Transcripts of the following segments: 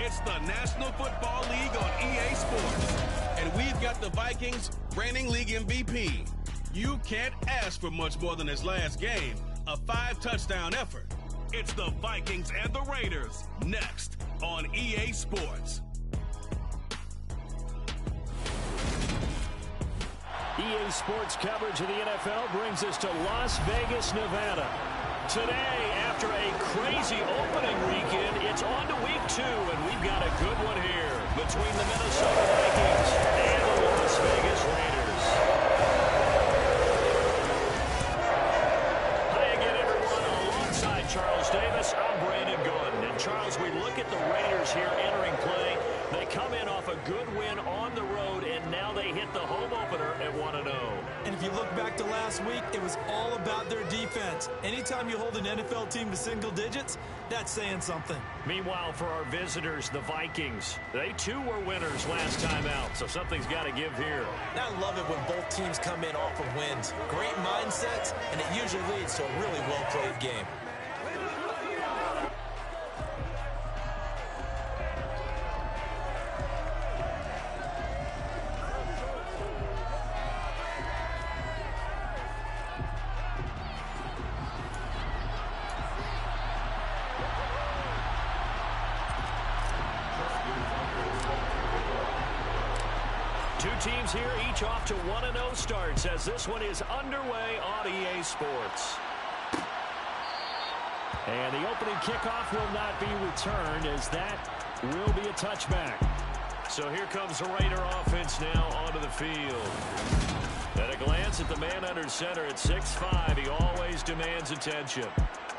It's the National Football League on EA Sports. And we've got the Vikings reigning league MVP. You can't ask for much more than his last game, a 5-touchdown effort. It's the Vikings and the Raiders, next on EA Sports. EA Sports coverage of the NFL brings us to Las Vegas, Nevada. Today, after a crazy opening weekend, it's on to week 2, and we've got a good one here between the Minnesota Vikings and the Las Vegas Raiders. Hi again, everyone. Alongside Charles Davis, I'm Brandon Gordon. And Charles, we look at the Raiders here entering play. They come in off a good win on the road, and now they hit the home opener at 1-0. And if you look back to last week, it was all about their defense. Anytime you hold an NFL team to single digits, that's saying something. Meanwhile, for our visitors, the Vikings, they too were winners last time out, so something's got to give here. I love it when both teams come in off of wins. Great mindsets, and it usually leads to a really well-played game. Two teams here, each off to 1-0 starts as this one is underway on EA Sports. And the opening kickoff will not be returned as that will be a touchback. So here comes the Raider offense now onto the field. At a glance at the man under center at 6'5", he always demands attention.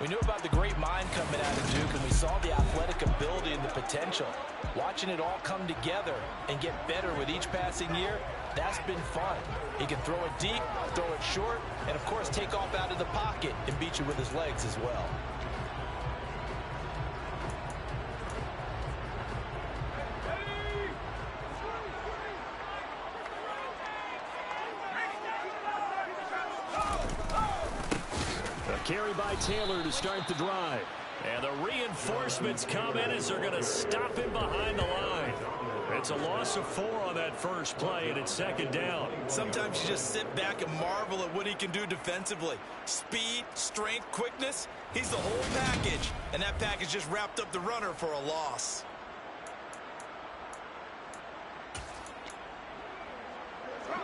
We knew about the great mind coming out of Duke, and we saw the athletic ability and the potential. Watching it all come together and get better with each passing year, that's been fun. He can throw it deep, throw it short, and, of course, take off out of the pocket and beat you with his legs as well. Carry by Taylor to start the drive. And the reinforcements come in as they're going to stop him behind the line. It's a loss of 4 on that first play, and it's second down. Sometimes you just sit back and marvel at what he can do defensively. Speed, strength, quickness, he's the whole package. And that package just wrapped up the runner for a loss.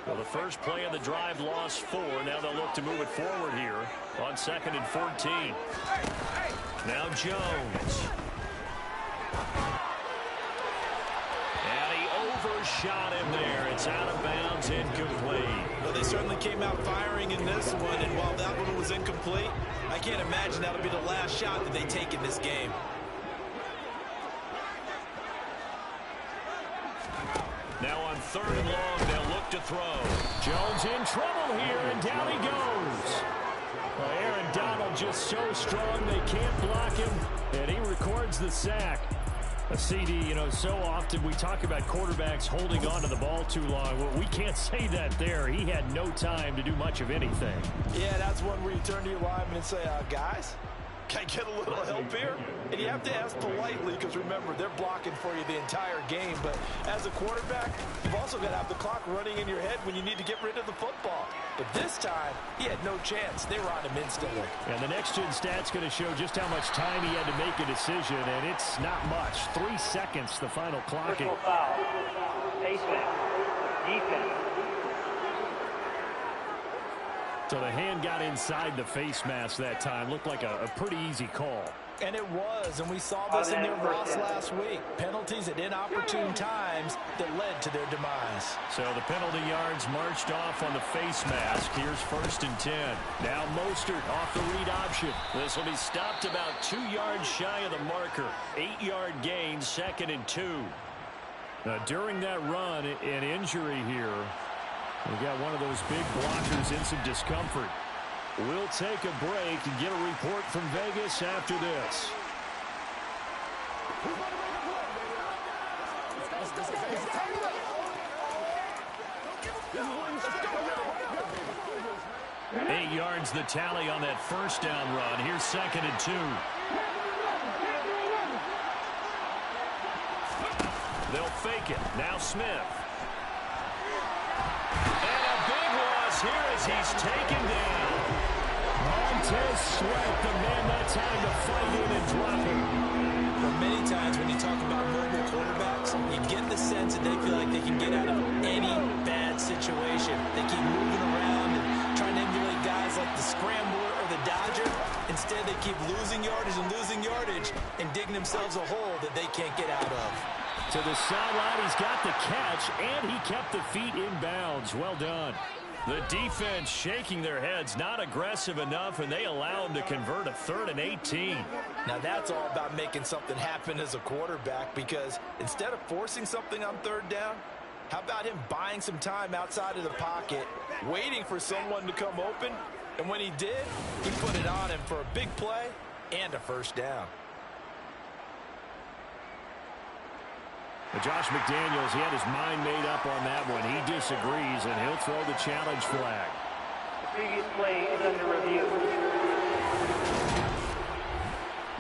Well, the first play of the drive lost 4. Now they'll look to move it forward here on 2nd and 14. Now Jones. And he overshot him there. It's out of bounds, incomplete. Well, they certainly came out firing in this one, and while that one was incomplete, I can't imagine that'll be the last shot that they take in this game. Now on 3rd and long, they'll look to throw. Jones in trouble here, and down he goes. Well, Aaron Donald just so strong they can't block him, and he records the sack. A CD, you know, so often we talk about quarterbacks holding on to the ball too long. Well, we can't say that there. He had no time to do much of anything. Yeah, that's one where you turn to your lineman and say, guys, can I get a little help here? And you have to ask politely because, remember, they're blocking for you the entire game. But as a quarterback, you've also got to have the clock running in your head when you need to get rid of the football. But this time, he had no chance. They were on him instantly. And the next-gen stat's going to show just how much time he had to make a decision, and it's not much. 3 seconds, the final clocking. Personal foul. Face mask. Defense. So the hand got inside the face mask that time. Looked like a pretty easy call. And it was, and we saw this in their loss last week. Penalties at inopportune times that led to their demise. So the penalty yards marched off on the face mask. Here's 1st and 10. Now Mostert off the read option. This will be stopped about 2 yards shy of the marker. 8-yard gain, 2nd and 2. During that run, an injury here. We got one of those big blockers in some discomfort. We'll take a break and get a report from Vegas after this. Eight yards the tally on that first down run. Here's 2nd and 2. They'll fake it. Now Smith. And a big loss here as he's taken down. Montez Sweat, the man that time to fight in and drop him. Well, many times when you talk about mobile quarterbacks, you get the sense that they feel like they can get out of any bad situation. They keep moving around and trying to emulate guys like the Scrambler or the Dodger. Instead, they keep losing yardage and digging themselves a hole that they can't get out of. To the sideline, he's got the catch, and he kept the feet in bounds. Well done. The defense shaking their heads, not aggressive enough, and they allow him to convert a 3rd and 18. Now that's all about making something happen as a quarterback, because instead of forcing something on 3rd down, how about him buying some time outside of the pocket, waiting for someone to come open, and when he did, he put it on him for a big play and a 1st down. But Josh McDaniels, he had his mind made up on that one. He disagrees, and he'll throw the challenge flag. The previous play is under review.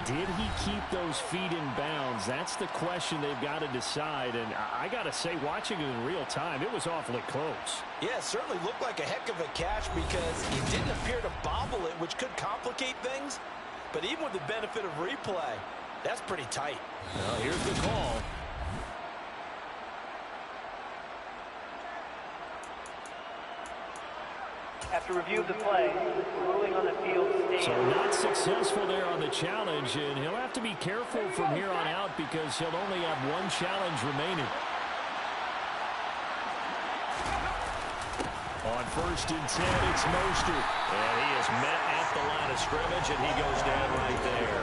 Did he keep those feet in bounds? That's the question they've got to decide. And I got to say, watching it in real time, it was awfully close. Yeah, it certainly looked like a heck of a catch because he didn't appear to bobble it, which could complicate things. But even with the benefit of replay, that's pretty tight. Well, here's the call. After review of the play, ruling on the field stands. So not successful there on the challenge, and he'll have to be careful from here on out because he'll only have one challenge remaining. On 1st and 10, it's Mostert. And he is met at the line of scrimmage, and he goes down right there.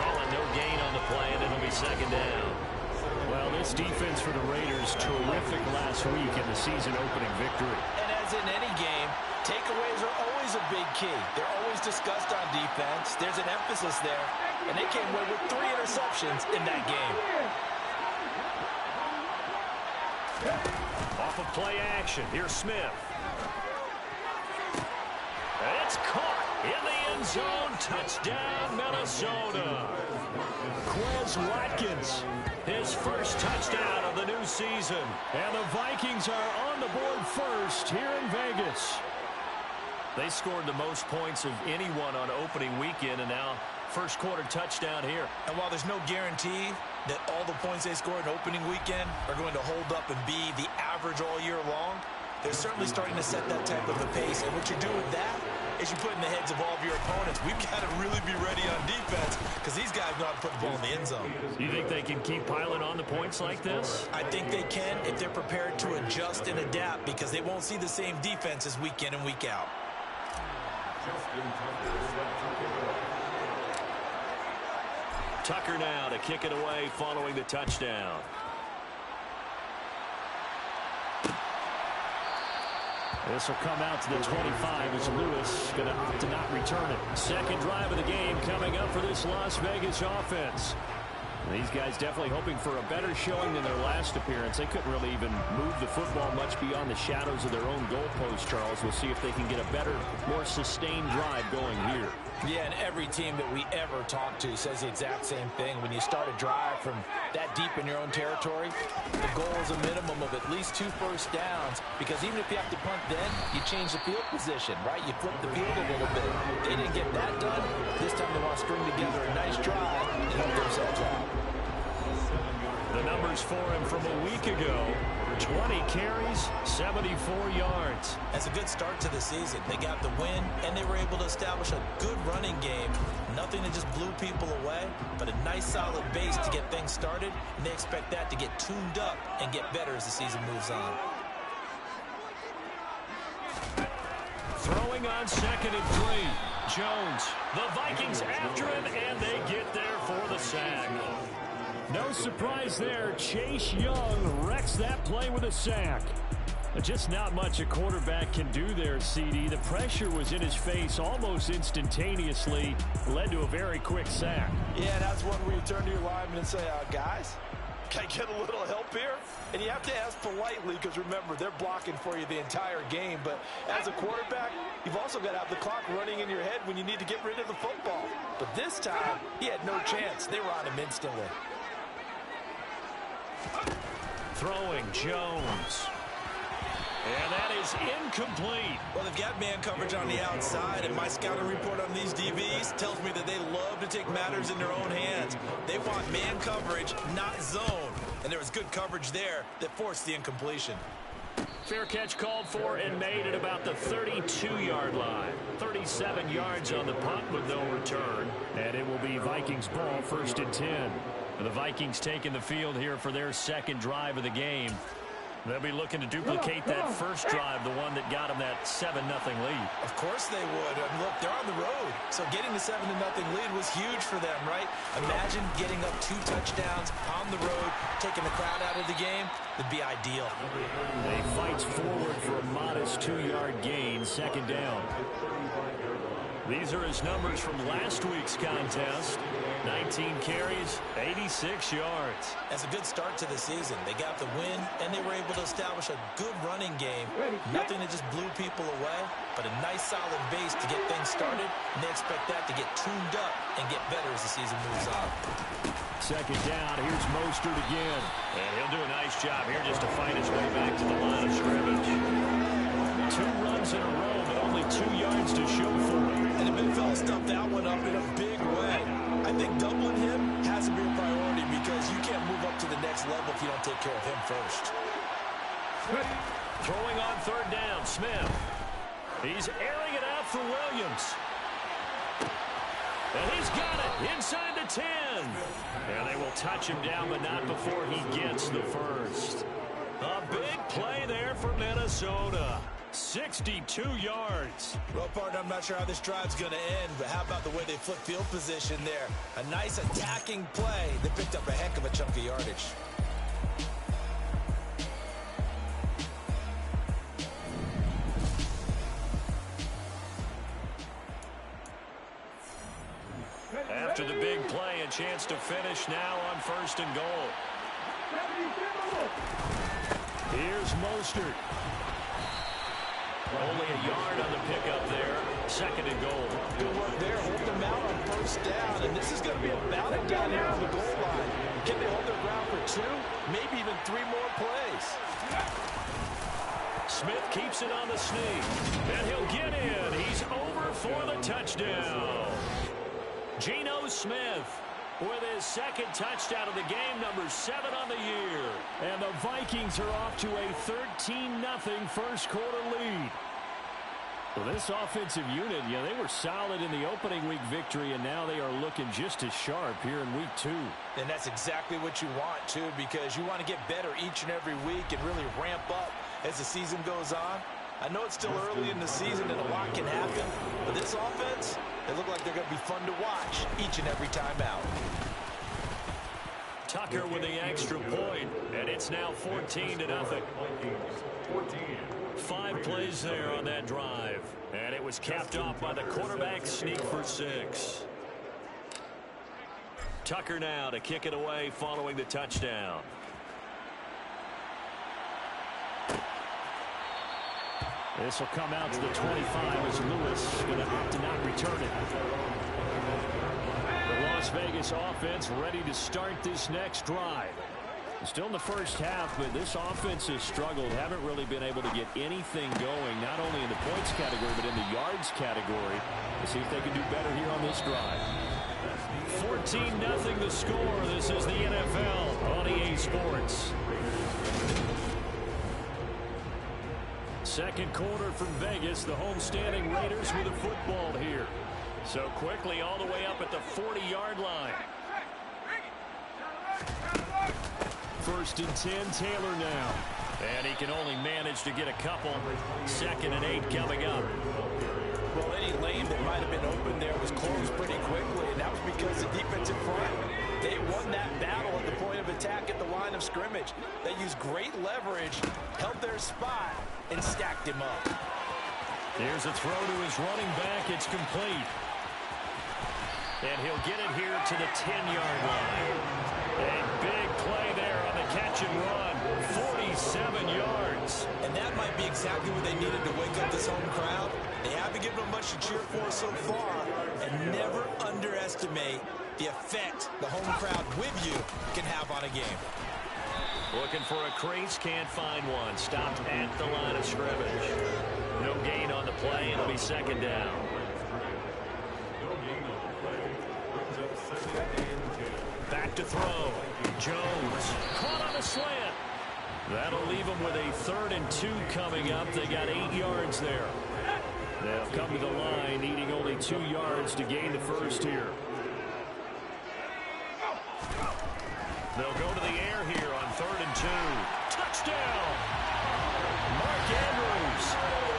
Calling no gain on the play, and it'll be 2nd down. Well, this defense for the Raiders, terrific last week in the season-opening victory. And as in any game, takeaways are always a big key. They're always discussed on defense. There's an emphasis there, and they came away with 3 interceptions in that game. Off of play action, here's Smith. It's caught in the end zone. Touchdown, Minnesota. Quez Watkins, his first touchdown of the new season. And the Vikings are on the board first here in Vegas. They scored the most points of anyone on opening weekend, and now first quarter touchdown here. And while there's no guarantee that all the points they scored in opening weekend are going to hold up and be the average all year long, they're certainly starting to set that type of a pace. And what you do with that is you put in the heads of all of your opponents, we've got to really be ready on defense because these guys know how to put the ball in the end zone. You think they can keep piling on the points like this? I think they can if they're prepared to adjust and adapt because they won't see the same defenses week in and week out. Tucker now to kick it away following the touchdown. This will come out to the 25 as Lewis going to opt to not return it. Second drive of the game coming up for this Las Vegas offense. These guys definitely hoping for a better showing than their last appearance. They couldn't really even move the football much beyond the shadows of their own goalpost, Charles. We'll see if they can get a better, more sustained drive going here. Yeah, and every team that we ever talk to says the exact same thing. When you start a drive from that deep in your own territory, the goal is a minimum of at least 2 first downs because even if you have to punt then, you change the field position, right? You flip the field a little bit. They didn't get that done. This time they want to string together a nice drive and help themselves out. The numbers for him from a week ago, 20 carries, 74 yards. That's a good start to the season. They got the win, and they were able to establish a good running game. Nothing that just blew people away, but a nice solid base to get things started, and they expect that to get tuned up and get better as the season moves on. Throwing on 2nd and 3. Jones. The Vikings after him, and they get there for the sack. No surprise there. Chase Young wrecks that play with a sack. Just not much a quarterback can do there, CD. The pressure was in his face almost instantaneously. Led to a very quick sack. Yeah, that's one where you turn to your lineman and say, guys, can I get a little help here? And you have to ask politely because, remember, they're blocking for you the entire game. But as a quarterback, you've also got to have the clock running in your head when you need to get rid of the football. But this time, he had no chance. They were on him instantly. Throwing Jones. And that is incomplete. Well, they've got man coverage on the outside, and my scouting report on these DBs tells me that they love to take matters in their own hands. They want man coverage, not zone. And there was good coverage there that forced the incompletion. Fair catch called for and made at about the 32-yard line. 37 yards on the punt with no return. And it will be Vikings ball, 1st and 10. The Vikings taking the field here for their second drive of the game. They'll be looking to duplicate that first drive, the one that got them that 7-0 lead. Of course they would. I mean, look, they're on the road. So getting the 7-0 lead was huge for them, right? Imagine getting up 2 touchdowns on the road, taking the crowd out of the game. Would be ideal. They fight forward for a modest 2-yard gain, 2nd down. These are his numbers from last week's contest. 19 carries, 86 yards. That's a good start to the season. They got the win, and they were able to establish a good running game. Nothing that just blew people away, but a nice, solid base to get things started, and they expect that to get tuned up and get better as the season moves on. 2nd down, here's Mostert again. And he'll do a nice job here just to find his way back to the line of scrimmage. 2 runs in a row, but only 2 yards to show for it. And the big fella stuffed that one up in a big way. I think doubling him has to be a priority because you can't move up to the next level if you don't take care of him first. Throwing on 3rd down, Smith. He's airing it out for Williams. And he's got it inside the 10. And they will touch him down, but not before he gets the first. A big play there for Minnesota. 62 yards. Well, partner, I'm not sure how this drive's going to end, but how about the way they flip field position there? A nice attacking play that picked up a heck of a chunk of yardage. After the big play, a chance to finish now on 1st and goal. Here's Mostert. Only a yard on the pickup there. 2nd and goal. Good work there. Hold them out on 1st down. And this is going to be a battle down here on the goal line. Can they hold their ground for 2? Maybe even 3 more plays. Smith keeps it on the sneak. And he'll get in. He's over for the touchdown. Geno Smith with his 2nd touchdown of the game, number 7 on the year. And the Vikings are off to a 13-0 first quarter lead. Well, this offensive unit, they were solid in the opening week victory, and now they are looking just as sharp here in week 2. And that's exactly what you want, too, because you want to get better each and every week and really ramp up as the season goes on. I know it's still early in the season and a lot can happen, but this offense, they look like they're going to be fun to watch each and every time out. Tucker with the extra point, and it's now 14-0. 5 plays there on that drive, and it was capped off by the quarterback sneak for 6. Tucker now to kick it away following the touchdown. This will come out to the 25 as Lewis going to opt to not return it. The Las Vegas offense ready to start this next drive. Still in the first half, but this offense has struggled. Haven't really been able to get anything going, not only in the points category, but in the yards category. Let's see if they can do better here on this drive. 14-0 the score. This is the NFL on EA Sports. Second quarter from Vegas. The homestanding Raiders with a football here. So quickly all the way up at the 40-yard line. 1st and 10, Taylor now. And he can only manage to get a couple. 2nd and 8 coming up. Well, any lane that might have been open there was closed pretty quickly, and that was because the defensive front, they won that battle at the point of attack at the line of scrimmage. They used great leverage, held their spot, and stacked him up. Here's a throw to his running back. It's complete. And he'll get it here to the 10-yard line. A big play there on the catch and run. 47 yards. And that might be exactly what they needed to wake up this home crowd. They haven't given them much to cheer for so far. And never underestimate the effect the home crowd with you can have on a game. Looking for a crease, can't find one. Stopped at the line of scrimmage. No gain on the play, it'll be second down. Back to throw. Jones caught on a slant. That'll leave them with a 3rd and 2 coming up. They got 8 yards there. They'll come to the line needing only 2 yards to gain the first here. They'll go to the air here on 3rd and 2. Touchdown! Mark Andrews,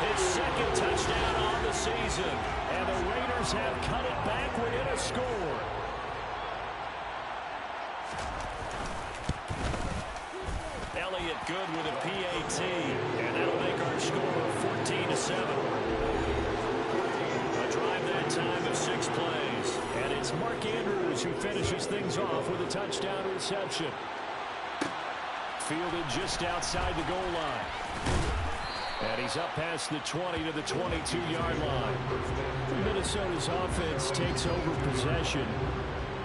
his 2nd touchdown on the season. And the Raiders have cut it back within a score. Elliott good with a PAT. And that'll make our score 14-7. A drive that time of 6 plays. And it's Mark Andrews who finishes things off with a touchdown reception. Fielded just outside the goal line. And he's up past the 20 to the 22-yard line. Minnesota's offense takes over possession.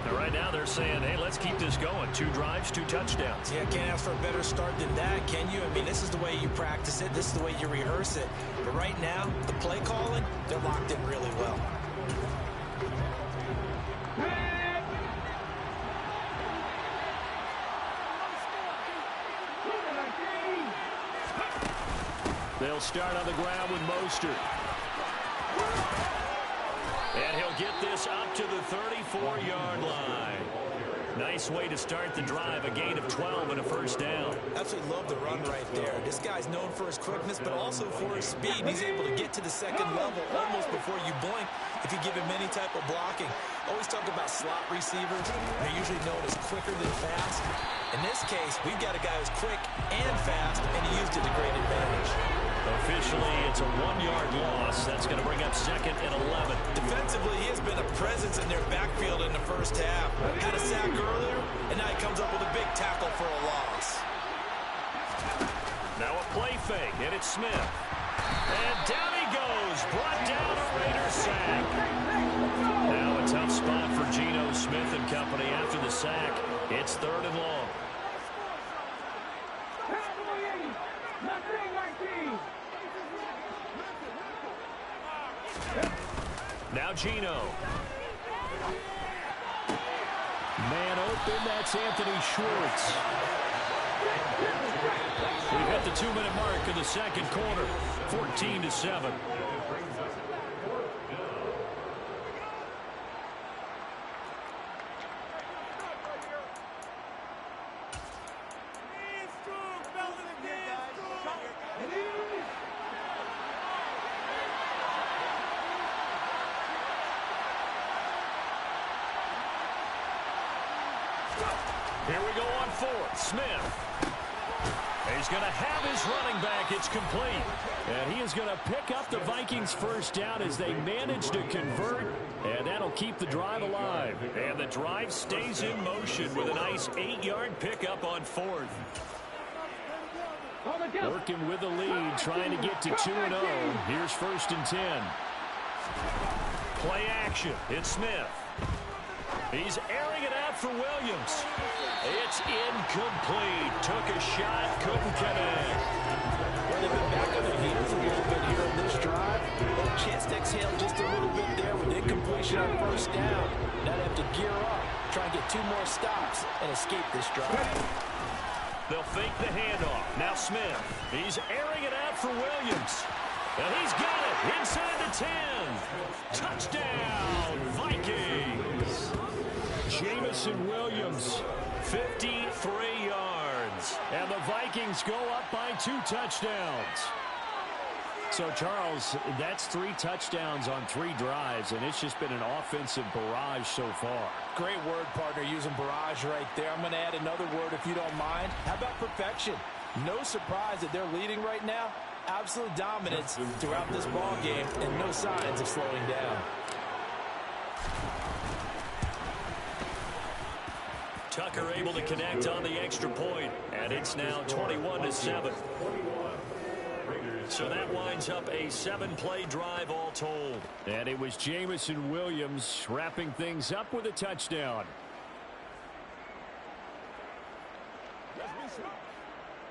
And right now they're saying, hey, let's keep this going. 2 drives, 2 touchdowns. Yeah, can't ask for a better start than that, can you? I mean, this is the way you practice it. This is the way you rehearse it. But right now, the play calling, they're locked in really well. They'll start on the ground with Mostert. And he'll get this up to the 34-yard line. Nice way to start the drive, a gain of 12 and a first down. Absolutely love the run right there. This guy's known for his quickness, but also for his speed. He's able to get to the second level almost before you blink if you give him any type of blocking. Always talk about slot receivers. They're usually known as quicker than fast. In this case, we've got a guy who's quick and fast, and he used it to great advantage. Officially, it's a 1-yard loss. That's going to bring up 2nd and 11. Defensively, he has been a presence in their backfield in the first half. Had a sack earlier, and now he comes up with a big tackle for a loss. Now a play fake, and it's Smith. And down he goes, brought down a Raider sack. Now a tough spot for Geno Smith and company after the sack. It's 3rd and long. Now Geno. Man open, that's Anthony Schwartz. We've hit the 2-minute mark in the second quarter, 14-7. Here we go on 4th. Smith. He's going to have his running back. It's complete. And he is going to pick up the Vikings' first down as they manage to convert. And that'll keep the drive alive. And the drive stays in motion with a nice 8-yard pickup on 4th. Working with the lead, trying to get to 2-0. Here's 1st and 10. Play action. It's Smith. He's airing it out for Williams. It's incomplete. Took a shot, couldn't connect. Well, they've been back on their heels a little bit here on this drive. A chance to exhale just a little bit there with incompletion on 1st down. Now they have to gear up, try and get 2 more stops and escape this drive. They'll fake the handoff. Now Smith. He's airing it out for Williams. And he's got it inside the 10. Touchdown, Vikings. Jamison Williams, 53 yards. And the Vikings go up by 2 touchdowns. So, Charles, that's 3 touchdowns on 3 drives, and it's just been an offensive barrage so far. Great word, partner, using barrage right there. I'm going to add another word if you don't mind. How about perfection? No surprise that they're leading right now. Absolute dominance throughout this ball game and no signs of slowing down. Tucker able to connect on the extra point, and it's now 21-7. So that winds up a 7-play drive all told. And it was Jamison Williams wrapping things up with a touchdown.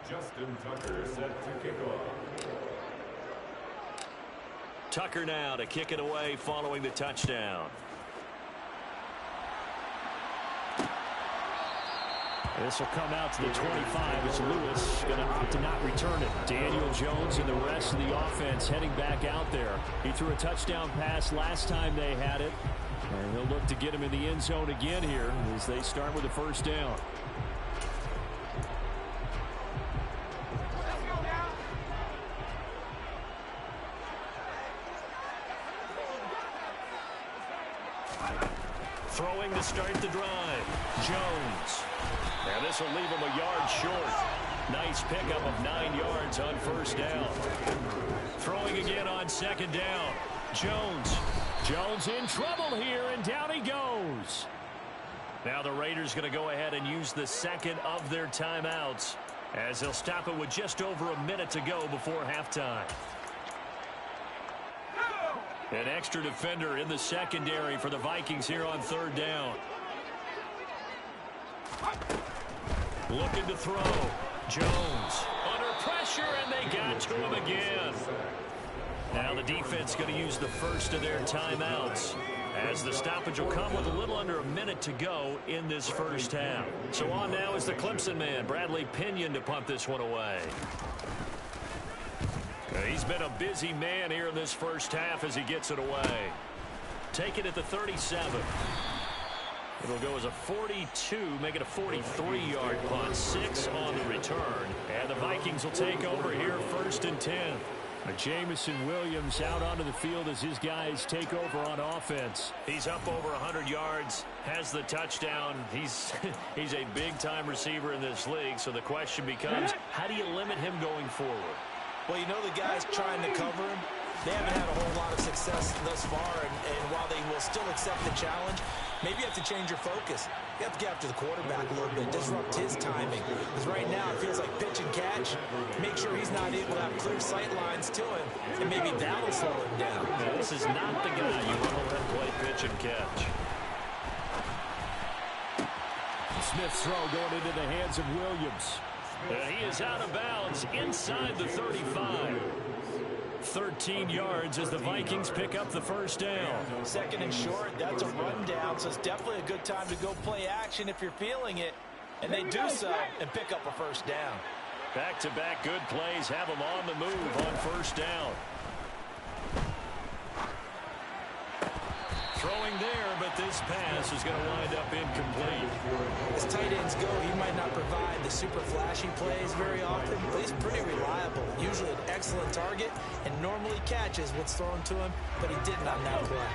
Justin Tucker set to kick off. Tucker now to kick it away following the touchdown. This will come out to the 25 as Lewis going to opt to not return it. Daniel Jones and the rest of the offense heading back out there. He threw a touchdown pass last time they had it. And he'll look to get him in the end zone again here as they start with a first down. Throwing to start the drive. Jones. And this will leave him a yard short. Nice pickup of 9 yards on first down. Throwing again on second down. Jones. Jones in trouble here, and down he goes. Now the Raiders going to go ahead and use the second of their timeouts as they'll stop it with just over a minute to go before halftime. An extra defender in the secondary for the Vikings here on third down. Looking to throw. Jones under pressure, and they got to him again. Now the defense going to use the first of their timeouts as the stoppage will come with a little under a minute to go in this first half. So on now is the Clemson man, Bradley Pinion, to punt this one away. He's been a busy man here in this first half as he gets it away. Take it at the 37. It'll go as a 42, make it a 43-yard punt. 6 on the return. And the Vikings will take over here first and 10. Jamison Williams out onto the field as his guys take over on offense. He's up over 100 yards, has the touchdown. He's a big-time receiver in this league, so the question becomes, how do you limit him going forward? Well, you know the guys trying to cover him, they haven't had a whole lot of success thus far, and while they will still accept the challenge, maybe you have to change your focus. You have to get after the quarterback a little bit, disrupt his timing. Because right now it feels like pitch and catch. Make sure he's not able to have clear sight lines to him, and maybe that'll slow him down. Now, this is not the guy you want to let play pitch and catch. Smith's throw going into the hands of Williams. He is out of bounds inside the 35. 13 yards as the Vikings pick up the first down. Second and short, that's a rundown, so it's definitely a good time to go play action if you're feeling it. And they do so and pick up a first down. Back-to-back good plays have them on the move on first down. Throwing there, but this pass is going to wind up incomplete. As tight ends go, he might not provide the super flashy plays very often, but he's pretty reliable. Usually an excellent target and normally catches what's thrown to him, but he didn't on that play.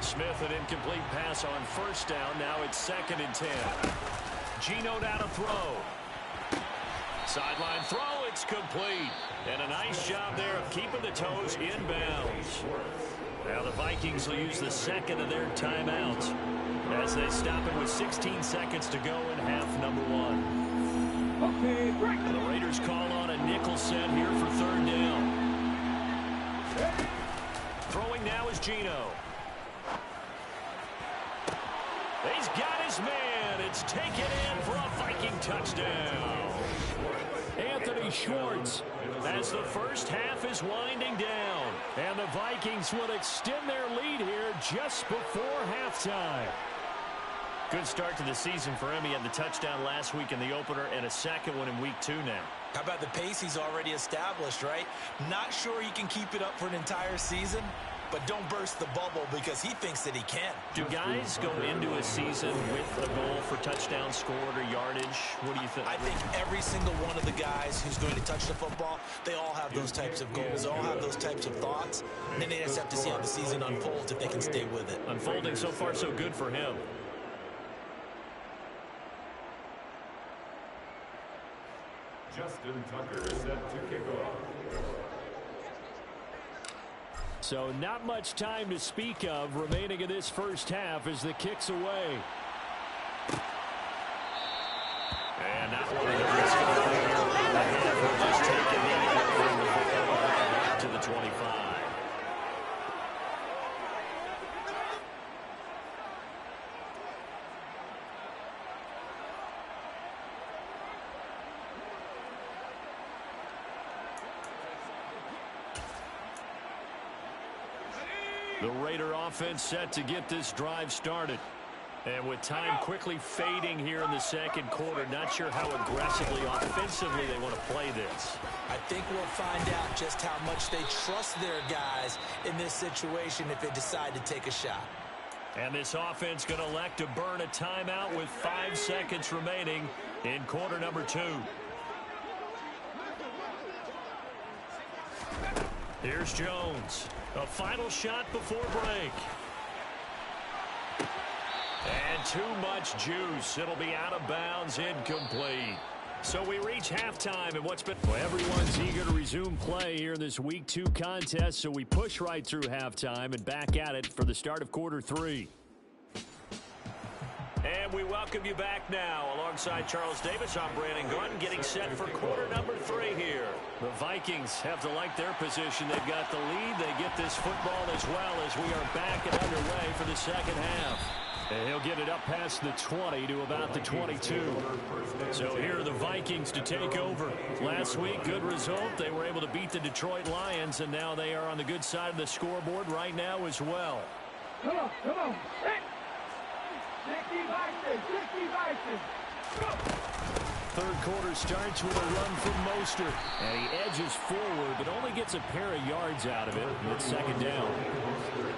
Smith, an incomplete pass on first down. Now it's second and 10. Geno down to throw. Sideline throw, it's complete. And a nice job there of keeping the toes inbounds. Now the Vikings will use the second of their timeouts as they stop it with 16 seconds to go in half number 1. And the Raiders call on a nickel set here for third down. Throwing now is Geno. He's got his man. It's taken in for a Viking touchdown. Anthony Schwartz as the first half is winding down. And the Vikings will extend their lead here just before halftime. Good start to the season for him. He had the touchdown last week in the opener and a second one in week 2 now. How about the pace he's already established, right? Not sure he can keep it up for an entire season, but don't burst the bubble because he thinks that he can. Do guys go into a season with a goal for touchdowns scored or yardage? What do you think? I think every single one of the guys who's going to touch the football, they all have those types of goals. They all have those types of thoughts. And then they just have to see how the season unfolds if they can stay with it. Unfolding so far so good for him. Justin Tucker is set to kick off. So not much time to speak of remaining in this first half as the kick's away. And not one of the risks will just take it to the 25. The Raider offense set to get this drive started. And with time quickly fading here in the second quarter, not sure how aggressively, offensively they want to play this. I think we'll find out just how much they trust their guys in this situation if they decide to take a shot. And this offense going to elect to burn a timeout with 5 seconds remaining in quarter number 2. Here's Jones. A final shot before break. And too much juice. It'll be out of bounds, incomplete. So we reach halftime, and everyone's eager to resume play here in this Week 2 contest, so we push right through halftime and back at it for the start of quarter 3. And we welcome you back now. Alongside Charles Davis, I'm Brandon Gunn, getting set for quarter number 3 here. The Vikings have to like their position. They've got the lead. They get this football as well as we are back and underway for the second half. And he'll get it up past the 20 to about the 22. So here are the Vikings to take over. Last week, good result. They were able to beat the Detroit Lions, and now they are on the good side of the scoreboard right now as well. Come on, come on. 60 Vikings, 60 Vikings. Third quarter starts with a run from Mostert. And he edges forward, but only gets a pair of yards out of it. And it's second down.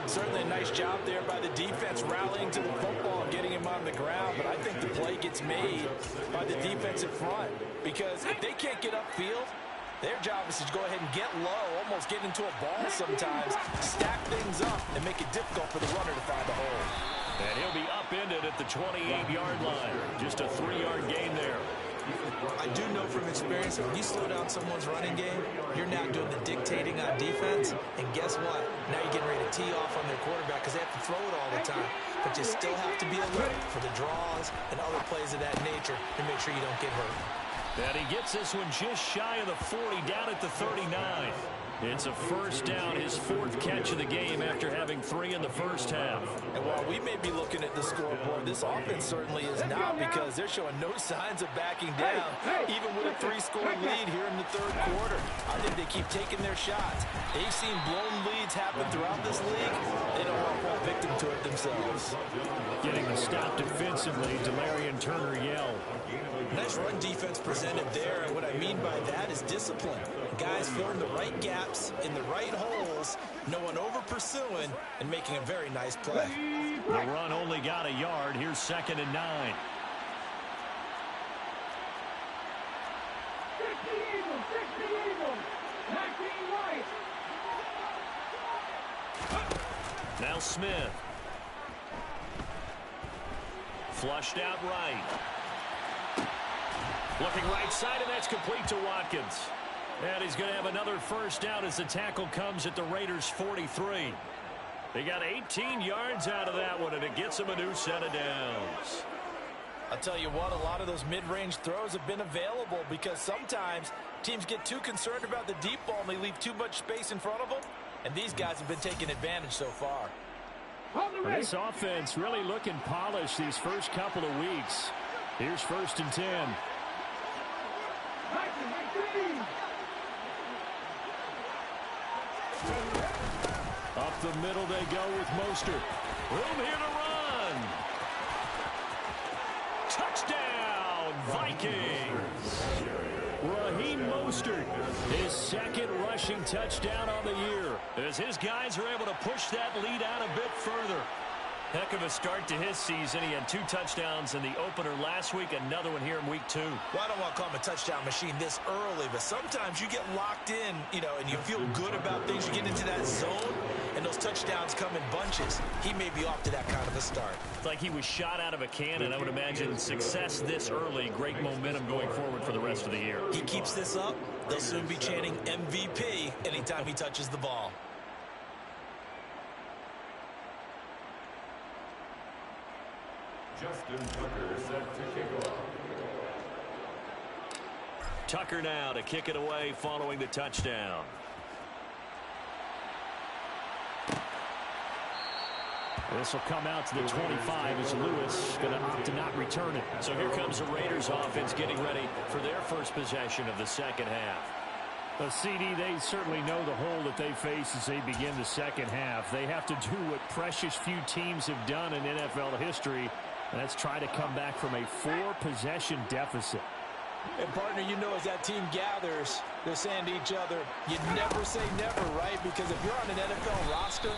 Certainly a nice job there by the defense rallying to the football and getting him on the ground. But I think the play gets made by the defensive front. Because if they can't get upfield, their job is to go ahead and get low, almost get into a ball sometimes, stack things up, and make it difficult for the runner to find a hole. And he'll be upended at the 28-yard line. Just a 3-yard gain there. I do know from experience, when you slow down someone's running game, you're now doing the dictating on defense. And guess what? Now you're getting ready to tee off on their quarterback because they have to throw it all the time. But you still have to be alert for the draws and other plays of that nature to make sure you don't get hurt. And he gets this one just shy of the 40, down at the 39. It's a first down, his 4th catch of the game after having 3 in the first half. And while we may be looking at the scoreboard, this offense certainly is not, because they're showing no signs of backing down, even with a 3-score lead here in the third quarter. I think they keep taking their shots. They've seen blown leads happen throughout this league. They don't want to fall victim to it themselves. Getting the stop defensively, Delarian Turner yelled. Nice run defense presented there, and what I mean by that is discipline. Guys filling the right gaps in the right holes, no one over pursuing, and making a very nice play. The run only got a yard. Here's 2nd and 9. 60 Eagles, 60 Eagles. 19 right. Now Smith. Flushed out right. Looking right side, and that's complete to Watkins. And he's going to have another first down as the tackle comes at the Raiders' 43. They got 18 yards out of that one, and it gets them a new set of downs. I'll tell you what, a lot of those mid-range throws have been available because sometimes teams get too concerned about the deep ball and they leave too much space in front of them, and these guys have been taking advantage so far. This offense really looking polished these first couple of weeks. Here's 1st and 10. Up the middle they go with Mostert. Room here to run. Touchdown, Vikings. Raheem Mostert, his 2nd rushing touchdown on the year, as his guys are able to push that lead out a bit further. Heck of a start to his season. He had 2 touchdowns in the opener last week, another one here in week 2. Well, I don't want to call him a touchdown machine this early, but sometimes you get locked in, and you feel good about things. You get into that zone, and those touchdowns come in bunches. He may be off to that kind of a start. It's like he was shot out of a cannon. I would imagine success this early, great momentum going forward for the rest of the year. He keeps this up, they'll soon be chanting MVP anytime he touches the ball. Justin Tucker set to kick off. Tucker now to kick it away following the touchdown. This will come out to the 25 as Lewis going to opt to not return it. So here comes the Raiders offense getting ready for their first possession of the second half. A CD, they certainly know the hole that they face as they begin the second half. They have to do what precious few teams have done in NFL history. That's try to come back from a 4-possession deficit. And, partner, you know as that team gathers, they're saying to each other, you never say never, right? Because if you're on an NFL roster,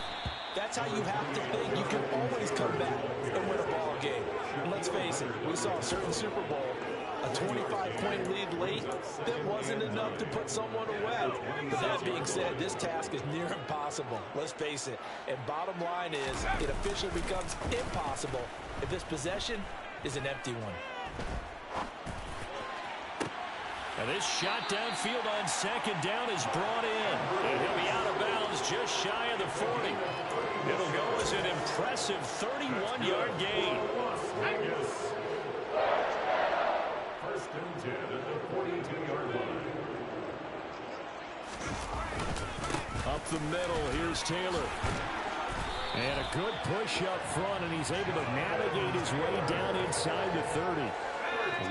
that's how you have to think. You can always come back and win a ball game. And let's face it, we saw a certain Super Bowl, a 25-point lead late, that wasn't enough to put someone away. But that being said, this task is near impossible. Let's face it. And bottom line is, it officially becomes impossible if this possession is an empty one. And this shot downfield on second down is brought in. And he'll be out of bounds just shy of the 40. It'll go as an impressive 31-yard gain. First and 10 at the 42-yard line. Up the middle, here's Taylor. And a good push up front, and he's able to navigate his way down inside the 30.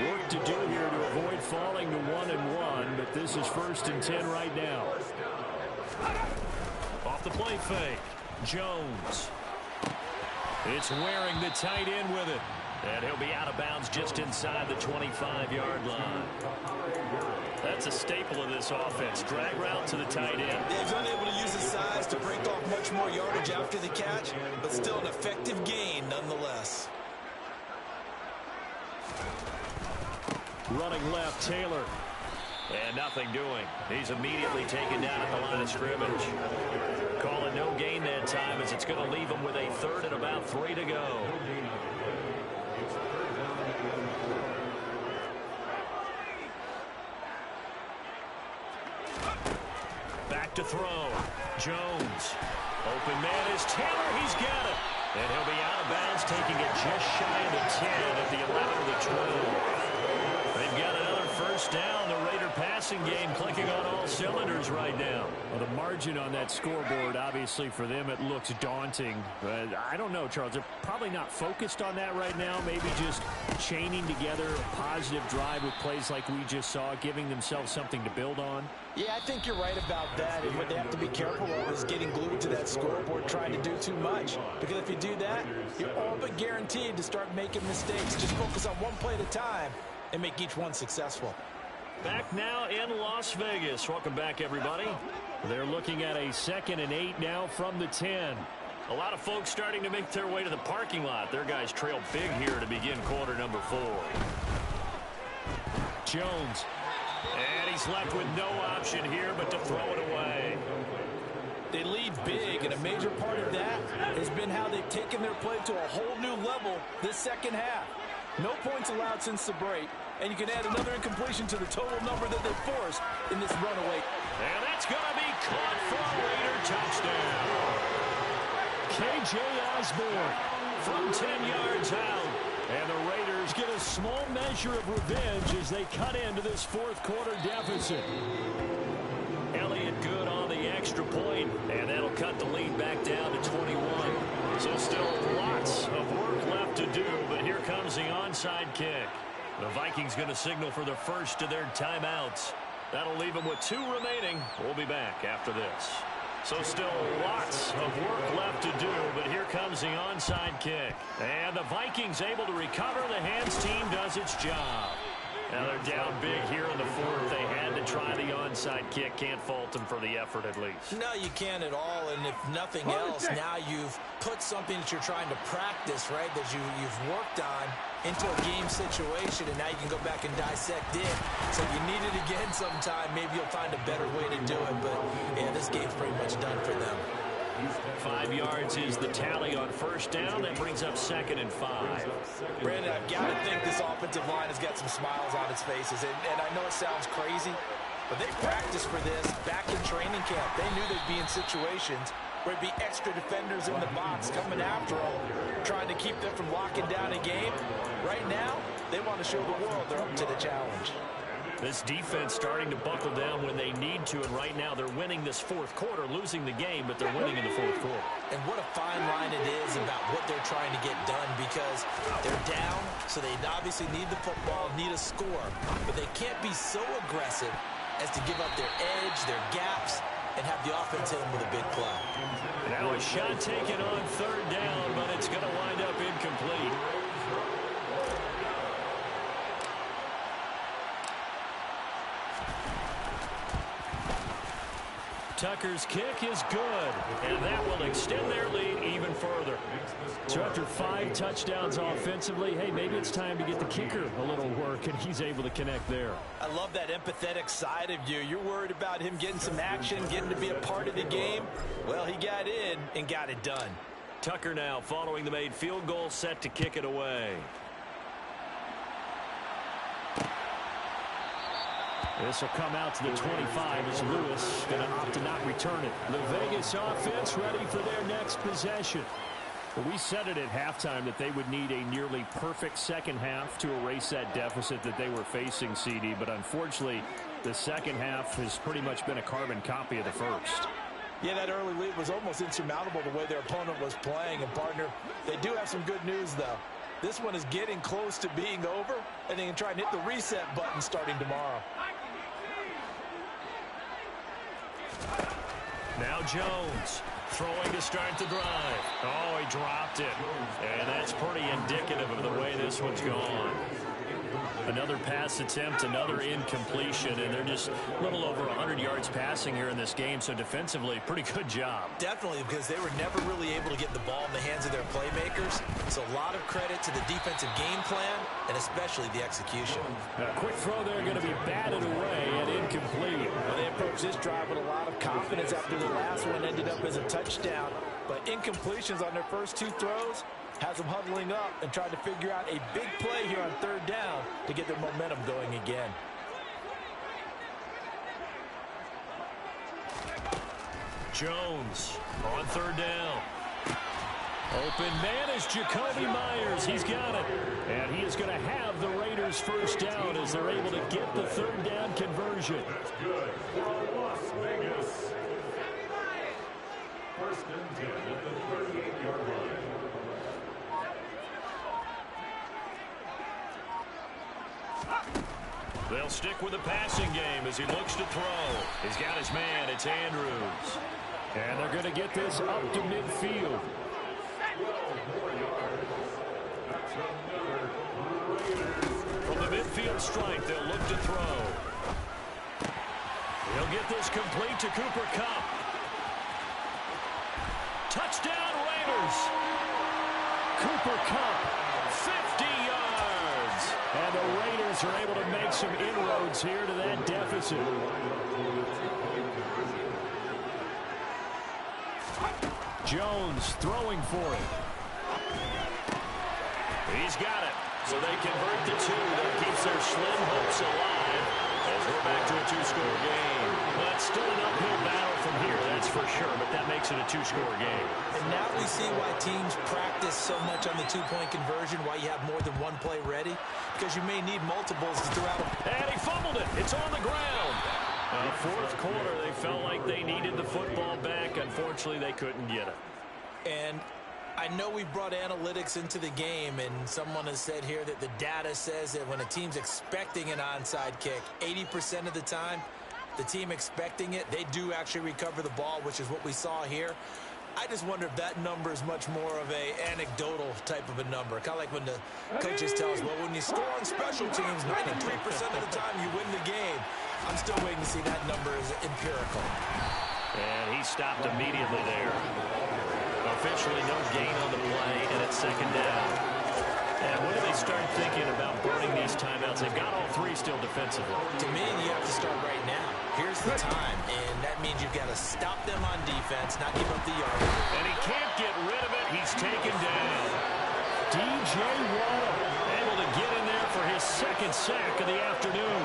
Work to do here to avoid falling to 1-1, but this is first and 10 right now. Off the play fake, Jones. It's Waring, the tight end, with it. And he'll be out of bounds just inside the 25-yard line. That's a staple of this offense. Drag route to the tight end. He's unable to use his size to break off much more yardage after the catch, but still an effective gain nonetheless. Running left, Taylor. And nothing doing. He's immediately taken down at the line of scrimmage. Calling no gain that time as it's going to leave him with a 3rd and about 3 to go. Back to throw. Jones. Open man is Taylor. He's got it. And he'll be out of bounds, taking it just shy of the 10 at the 11 of the 12. They've got another first down. The Raider passing game clicking on all cylinders right now. Well, the margin on that scoreboard, obviously for them, it looks daunting. But I don't know, Charles. They're probably not focused on that right now. Maybe just chaining together a positive drive with plays like we just saw, giving themselves something to build on. Yeah, I think you're right about that. And what they have to be careful of is getting glued to that scoreboard, trying to do too much. Because if you do that, you're all but guaranteed to start making mistakes. Just focus on one play at a time and make each one successful. Back now in Las Vegas. Welcome back, everybody. They're looking at a 2nd and 8 now from the 10. A lot of folks starting to make their way to the parking lot. Their guys trail big here to begin quarter number 4. Jones. And he's left with no option here but to throw it away. They lead big, and a major part of that has been how they've taken their play to a whole new level this second half. No points allowed since the break, and you can add another incompletion to the total number that they forced in this runaway. And that's going to be caught for a Raider touchdown. K.J. Osborne from 10 yards out. And the Raiders get a small measure of revenge as they cut into this 4th quarter deficit. Elliott good on the extra point, and that'll cut the lead back down to 21. So still lots of work left to do, but here comes the onside kick. The Vikings going to signal for the first of their timeouts. That'll leave them with 2 remaining. We'll be back after this. So still lots of work left to do, but here comes the onside kick. And the Vikings able to recover. The hands team does its job. Now they're down big here in the 4th. They had to try the onside kick. Can't fault them for the effort at least. No, you can't at all. And if nothing else, now you've put something that you're trying to practice, right, that you've worked on into a game situation, and now you can go back and dissect it. So if you need it again sometime, maybe you'll find a better way to do it. But, yeah, this game's pretty much done for them. 5 yards is the tally on first down. That brings up 2nd and 5. Brandon, I've got to think this offensive line has got some smiles on its faces. And I know it sounds crazy, but they practiced for this back in training camp. They knew they'd be in situations where it'd be extra defenders in the box coming after them, trying to keep them from locking down a game. Right now, they want to show the world they're up to the challenge. This defense starting to buckle down when they need to, and right now they're winning this 4th quarter, losing the game, but they're winning in the 4th quarter. And what a fine line it is about what they're trying to get done, because they're down, so they obviously need the football, need a score, but they can't be so aggressive as to give up their edge, their gaps, and have the offense hit them with a big play. Now a shot taken on third down, but it's going to wind up incomplete. Tucker's kick is good, and that will extend their lead even further. So after 5 touchdowns offensively, hey, maybe it's time to get the kicker a little work, and he's able to connect there. I love that empathetic side of you. You're worried about him getting some action, getting to be a part of the game. Well, he got in and got it done. Tucker now following the made field goal, set to kick it away. This will come out to the 25 as Lewis going to opt to not return it. The Vegas offense ready for their next possession. We said it at halftime that they would need a nearly perfect second half to erase that deficit that they were facing, CD. But unfortunately, the second half has pretty much been a carbon copy of the first. Yeah, that early lead was almost insurmountable the way their opponent was playing. And, partner, they do have some good news, though. This one is getting close to being over, and they can try and hit the reset button starting tomorrow. Now Jones throwing to start the drive. Oh, he dropped it. And that's pretty indicative of the way this one's gone. Another pass attempt, another incompletion, and they're just a little over 100 yards passing here in this game, so defensively, pretty good job. Definitely, because they were never really able to get the ball in the hands of their playmakers, so a lot of credit to the defensive game plan, and especially the execution. A quick throw there going to be batted away and incomplete. Well, they approached this drive with a lot of confidence after the last one ended up as a touchdown, but incompletions on their first 2 throws has them huddling up and trying to figure out a big play here on third down to get their momentum going again. Jones on third down. Open man is Jacoby Myers. He's got it. And he is going to have the Raiders first down as they're able to get the third down conversion. That's good for Las Vegas. First and 10 at the 38-yard line. They'll stick with the passing game as he looks to throw. He's got his man. It's Andrews. And they're going to get this up to midfield. From the midfield stripe, they'll look to throw. He'll get this complete to Cooper Kupp. Touchdown Raiders. Cooper Kupp, 50 yards. And the Raiders are able to make some inroads here to that deficit. Jones throwing for it. He's got it. So they convert the 2. That keeps their slim hopes alive as we're back to a 2-score game. But still an uphill battle from here, that's for sure. But that makes it a 2-score game. And now we see why teams practice so much on the 2-point conversion, why you have more than one play ready, because you may need multiples to throw out. And he fumbled it. It's on the ground. Fourth quarter, they felt like they needed the football back. Unfortunately, they couldn't get it. And I know we brought analytics into the game, and someone has said here that the data says that when a team's expecting an onside kick, 80% of the time, the team expecting it, they do actually recover the ball, which is what we saw here. I just wonder if that number is much more of a anecdotal type of a number. Kind of like when the coaches tell us, well, when you score on special teams, 93% of the time you win the game. I'm still waiting to see that number is empirical. And he stopped immediately there. Officially no gain on the play, and it's second down. And when do they start thinking about burning these timeouts? They've got all 3 still defensively. To me, you have to start right now. Here's the time, and that means you've got to stop them on defense, not give up the yard. And he can't get rid of it. He's taken down. DJ Waddle able to get in there for his second sack of the afternoon.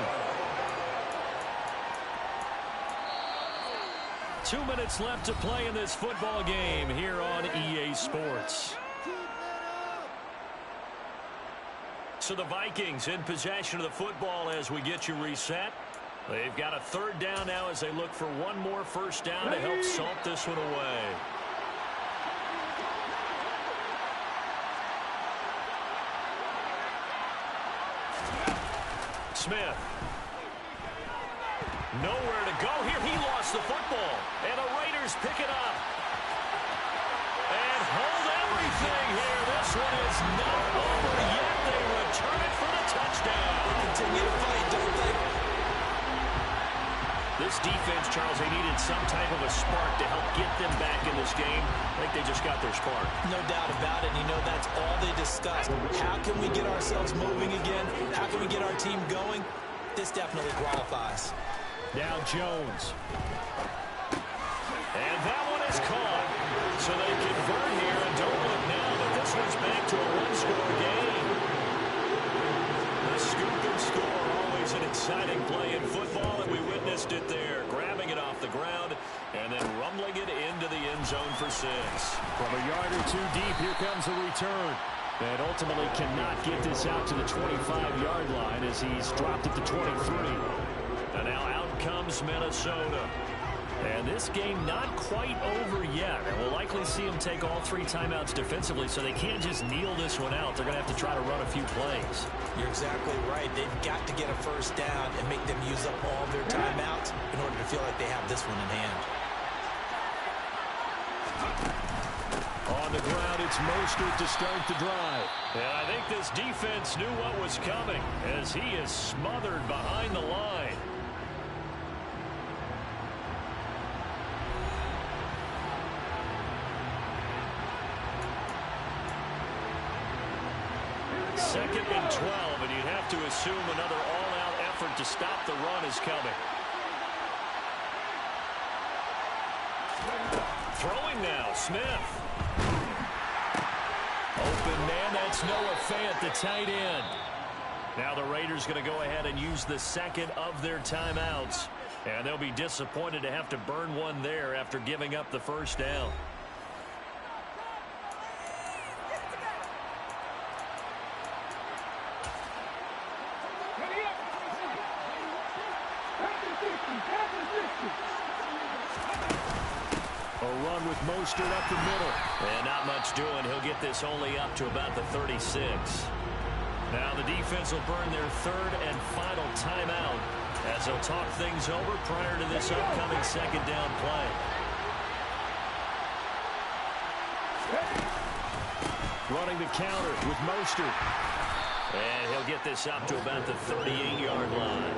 2 minutes left to play in this football game here on EA Sports. So the Vikings in possession of the football as we get you reset. They've got a third down now as they look for one more first down to help salt this one away. Smith. Nowhere to go here. He lost the football. And the Raiders pick it up. And hold everything here. This one is not over yet. They return it for the touchdown. Continue to fight, don't they? This defense, Charles, they needed some type of a spark to help get them back in this game. I think they just got their spark. No doubt about it. You know, that's all they discussed. How can we get ourselves moving again? How can we get our team going? This definitely qualifies. Now Jones. And that one is caught. So they convert here, and don't look now, but this one's back to a one-score game. The scoop and score, always an exciting play in football, and we witnessed it there. Grabbing it off the ground and then rumbling it into the end zone for 6. From a yard or two deep, here comes the return. And ultimately cannot get this out to the 25-yard line as he's dropped it to 23. And now out comes Minnesota. And this game not quite over yet. And we'll likely see them take all 3 timeouts defensively, so they can't just kneel this one out. They're going to have to try to run a few plays. You're exactly right. They've got to get a first down and make them use up all their timeouts in order to feel like they have this one in hand. On the ground, it's Mostert to start the drive. And I think this defense knew what was coming as he is smothered behind the line. Second and 12, and you'd have to assume another all-out effort to stop the run is coming. Throwing now, Smith. Open man, that's Noah Fant, the tight end. Now the Raiders going to go ahead and use the second of their timeouts. And they'll be disappointed to have to burn one there after giving up the first down. A run with Mostert up the middle. And not much doing. He'll get this only up to about the 36. Now the defense will burn their third and final timeout as they'll talk things over prior to this upcoming second down play. Running the counter with Mostert. And he'll get this up to about the 38-yard line.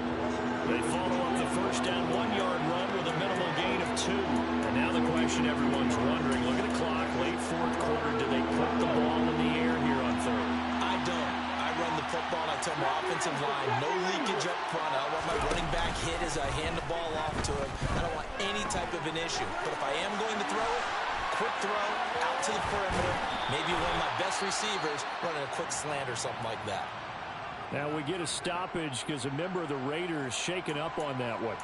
They follow up the first down 1-yard run with a minimal gain of 2. And now the question everyone's wondering, look at the clock, late fourth quarter, do they put the ball in the air here on third? I don't. I run the football. I tell my offensive line, no leakage up front. I don't want my running back hit as I hand the ball off to him. I don't want any type of an issue. But if I am going to throw it, quick throw, out to the perimeter, maybe one of my best receivers running a quick slant or something like that. Now we get a stoppage because a member of the Raiders shaken up on that one.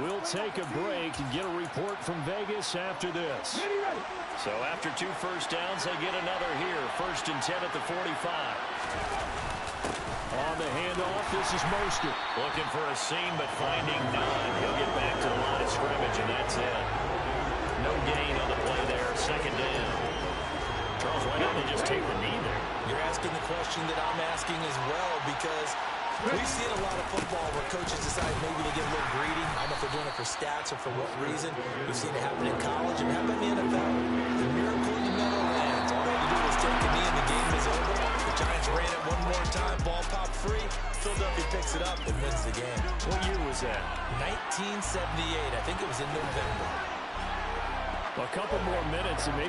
We'll take a break and get a report from Vegas after this. So after 2 first downs, they get another here. 1st and 10 at the 45. On the handoff, this is Mostert. Looking for a seam, but finding none. He'll get back to the line of scrimmage, and that's it. No gain on the play there. 2nd down. Charles, why don't they just take the knee there? You're asking the question that I'm asking as well, because we've seen a lot of football where coaches decide maybe to get a little greedy. I don't know if they're doing it for stats or for what reason. We've seen it happen in college and happen in the NFL. The miracle in the Meadowlands. All they had to do was take a knee and the game is over. The Giants ran it one more time. Ball popped free. Philadelphia picks it up and wins the game. What year was that? 1978. I think it was in November. A couple more minutes and maybe